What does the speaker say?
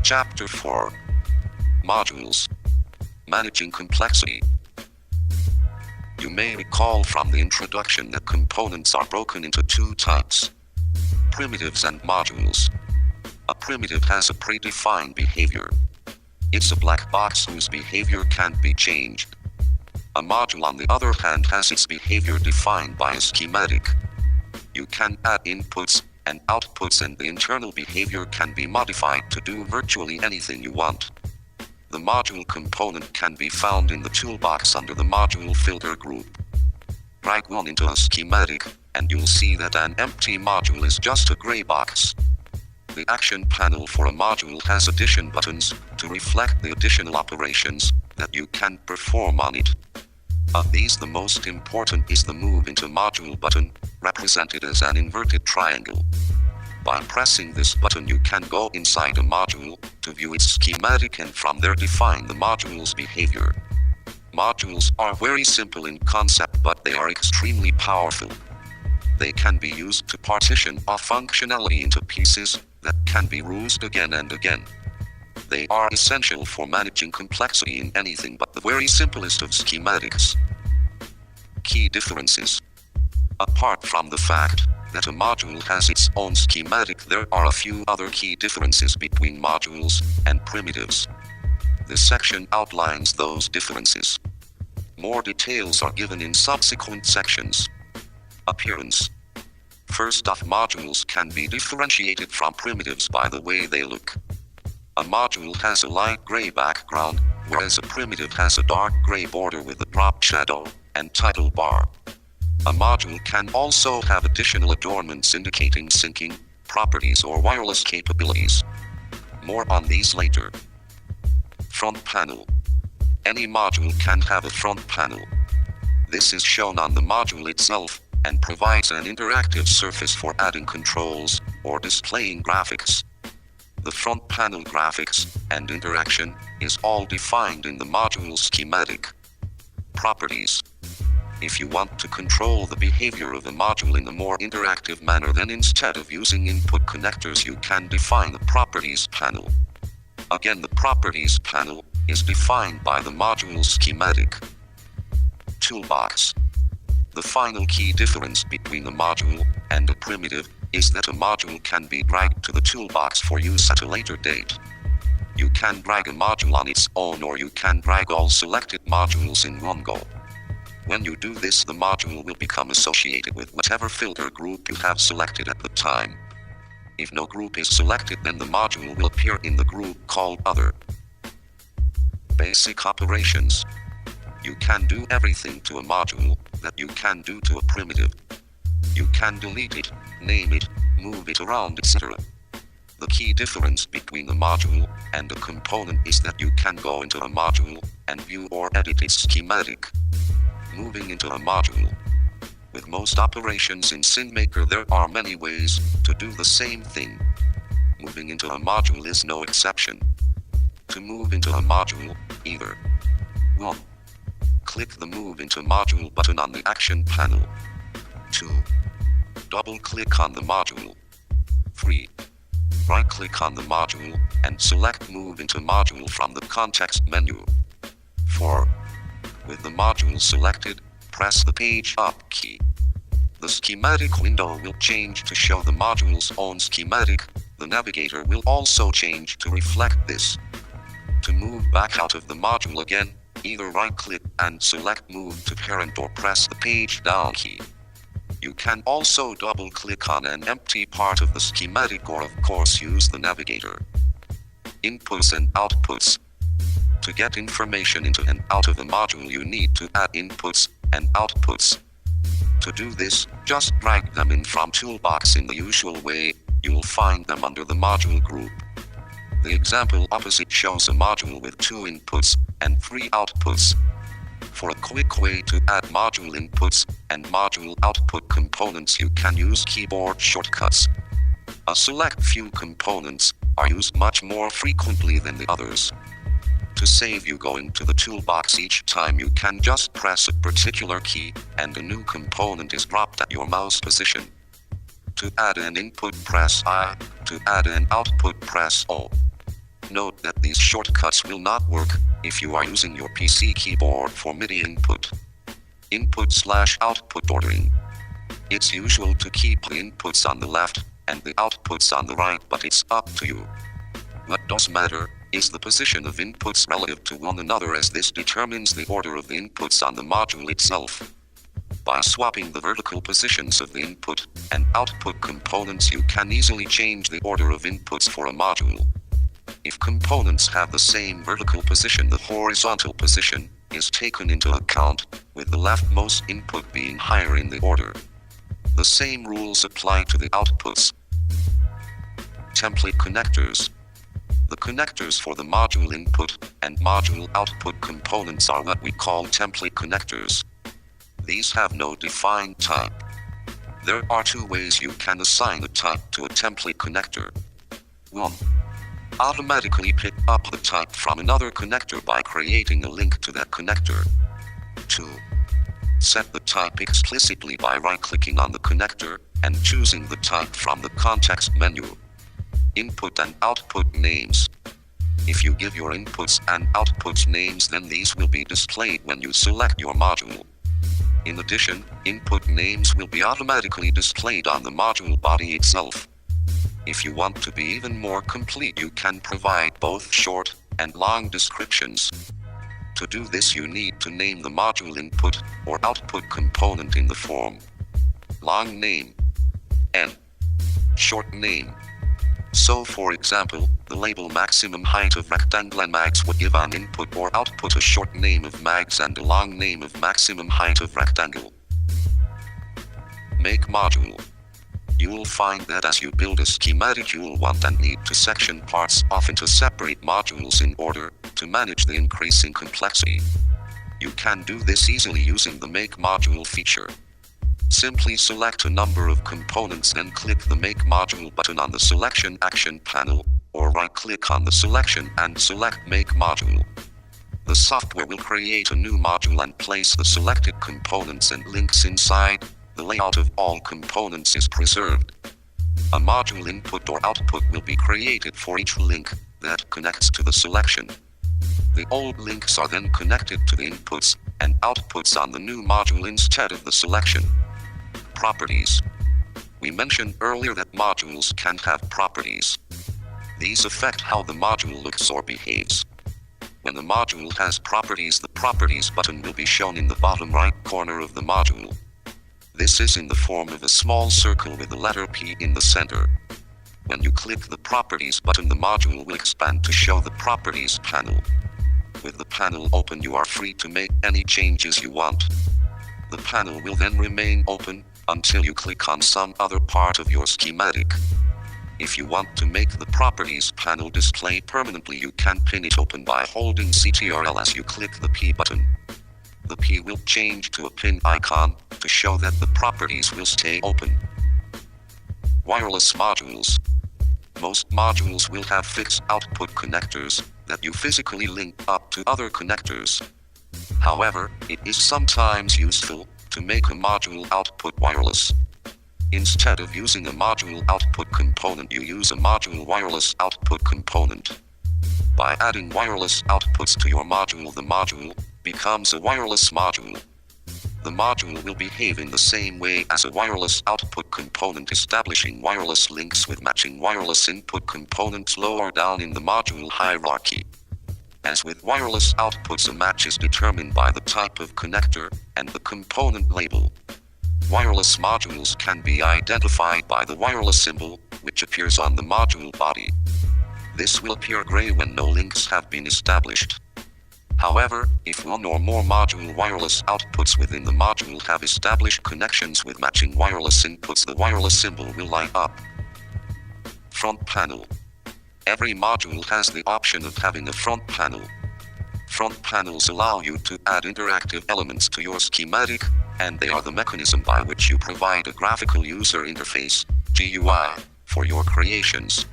Chapter 4. Modules. Managing complexity. You may recall from the introduction that components are broken into two types: primitives and modules. A primitive has a predefined behavior. It's a black box whose behavior can't be changed. A module, on the other hand, has its behavior defined by a schematic. You can add inputs and outputs, and the internal behavior can be modified to do virtually anything you want. The module component can be found in the toolbox under the module filter group. Drag one into a schematic, and you'll see that an empty module is just a gray box. The action panel for a module has addition buttons to reflect the additional operations that you can perform on it. Of these, the most important is the Move into Module button, represented as an inverted triangle. By pressing this button, you can go inside a module to view its schematic and from there define the module's behavior. Modules are very simple in concept, but they are extremely powerful. They can be used to partition off functionality into pieces that can be reused again and again. They are essential for managing complexity in anything but the very simplest of schematics. Key differences. Apart from the fact that a module has its own schematic, there are a few other key differences between modules and primitives. This section outlines those differences. More details are given in subsequent sections. Appearance. First off, modules can be differentiated from primitives by the way they look. A module has a light gray background, whereas a primitive has a dark gray border with a drop shadow and title bar. A module can also have additional adornments indicating syncing, properties, or wireless capabilities. More on these later. Front panel. Any module can have a front panel. This is shown on the module itself and provides an interactive surface for adding controls or displaying graphics. The front panel graphics and interaction is all defined in the module schematic. Properties. If you want to control the behavior of a module in a more interactive manner, then instead of using input connectors, you can define the Properties panel. Again, the Properties panel is defined by the module schematic. Toolbox. The final key difference between a module and a primitive is that a module can be dragged to the toolbox for use at a later date. You can drag a module on its own, or you can drag all selected modules in one go. When you do this, the module will become associated with whatever filter group you have selected at the time. If no group is selected, then the module will appear in the group called Other. Basic operations. You can do everything to a module that you can do to a primitive. You can delete it, name it, move it around, etc. The key difference between a module and a component is that you can go into a module and view or edit its schematic. Moving into a module. With most operations in SynthMaker, there are many ways to do the same thing. Moving into a module is no exception. To move into a module, either 1. Click the Move into Module button on the Action panel. 2. Double-click on the module. 3. Right-click on the module and select Move into Module from the context menu. 4. With the module selected, press the Page Up key. The schematic window will change to show the module's own schematic. The navigator will also change to reflect this. To move back out of the module again, either right-click and select Move to Parent or press the Page Down key. You can also double-click on an empty part of the schematic, or of course use the navigator. Inputs and outputs. To get information into and out of a module, you need to add inputs and outputs. To do this, just drag them in from Toolbox in the usual way. You'll find them under the module group. The example opposite shows a module with 2 inputs and 3 outputs. For a quick way to add module inputs and module output components, you can use keyboard shortcuts. A select few components are used much more frequently than the others. To save you going to the toolbox each time, you can just press a particular key and a new component is dropped at your mouse position. To add an input, press I. To add an output, press O. Note that these shortcuts will not work if you are using your PC keyboard for MIDI input. Input/output ordering. It's usual to keep the inputs on the left and the outputs on the right, but it's up to you. What does matter is the position of inputs relative to one another, as this determines the order of the inputs on the module itself. By swapping the vertical positions of the input and output components, you can easily change the order of inputs for a module. If components have the same vertical position, the horizontal position is taken into account, with the leftmost input being higher in the order. The same rules apply to the outputs. Template connectors. The connectors for the module input and module output components are what we call template connectors. These have no defined type. There are two ways you can assign a type to a template connector. 1. Automatically pick up the type from another connector by creating a link to that connector. 2. Set the type explicitly by right-clicking on the connector and choosing the type from the context menu. Input and output names. If you give your inputs and outputs names, then these will be displayed when you select your module. In addition, input names will be automatically displayed on the module body itself. If you want to be even more complete, you can provide both short and long descriptions. To do this, you need to name the module input or output component in the form long name and short name. So, for example, the label maximum height of rectangle and mags would give an input or output a short name of mags and a long name of maximum height of rectangle. Make module. You will find that as you build a schematic, you will want and need to section parts off into separate modules in order to manage the increase in complexity. You can do this easily using the Make Module feature. Simply select a number of components, then click the Make Module button on the Selection Action panel, or right-click on the selection and select Make Module. The software will create a new module and place the selected components and links inside. The layout of all components is preserved. A module input or output will be created for each link that connects to the selection. The old links are then connected to the inputs and outputs on the new module instead of the selection. Properties. We mentioned earlier that modules can have properties. These affect how the module looks or behaves. When the module has properties, the Properties button will be shown in the bottom right corner of the module. This is in the form of a small circle with the letter P in the center. When you click the Properties button, the module will expand to show the Properties panel. With the panel open, you are free to make any changes you want. The panel will then remain open until you click on some other part of your schematic. If you want to make the Properties panel display permanently, you can pin it open by holding Ctrl as you click the P button. The P will change to a pin icon to show that the properties will stay open. Wireless modules. Most modules will have fixed output connectors that you physically link up to other connectors. However, it is sometimes useful to make a module output wireless. Instead of using a module output component, you use a module wireless output component. By adding wireless outputs to your module, the module becomes a wireless module. The module will behave in the same way as a wireless output component, establishing wireless links with matching wireless input components lower down in the module hierarchy. As with wireless outputs, a match is determined by the type of connector and the component label. Wireless modules can be identified by the wireless symbol, which appears on the module body. This will appear gray when no links have been established. However, if one or more module wireless outputs within the module have established connections with matching wireless inputs, the wireless symbol will light up. Front panel. Every module has the option of having a front panel. Front panels allow you to add interactive elements to your schematic, and they are the mechanism by which you provide a graphical user interface, GUI, for your creations.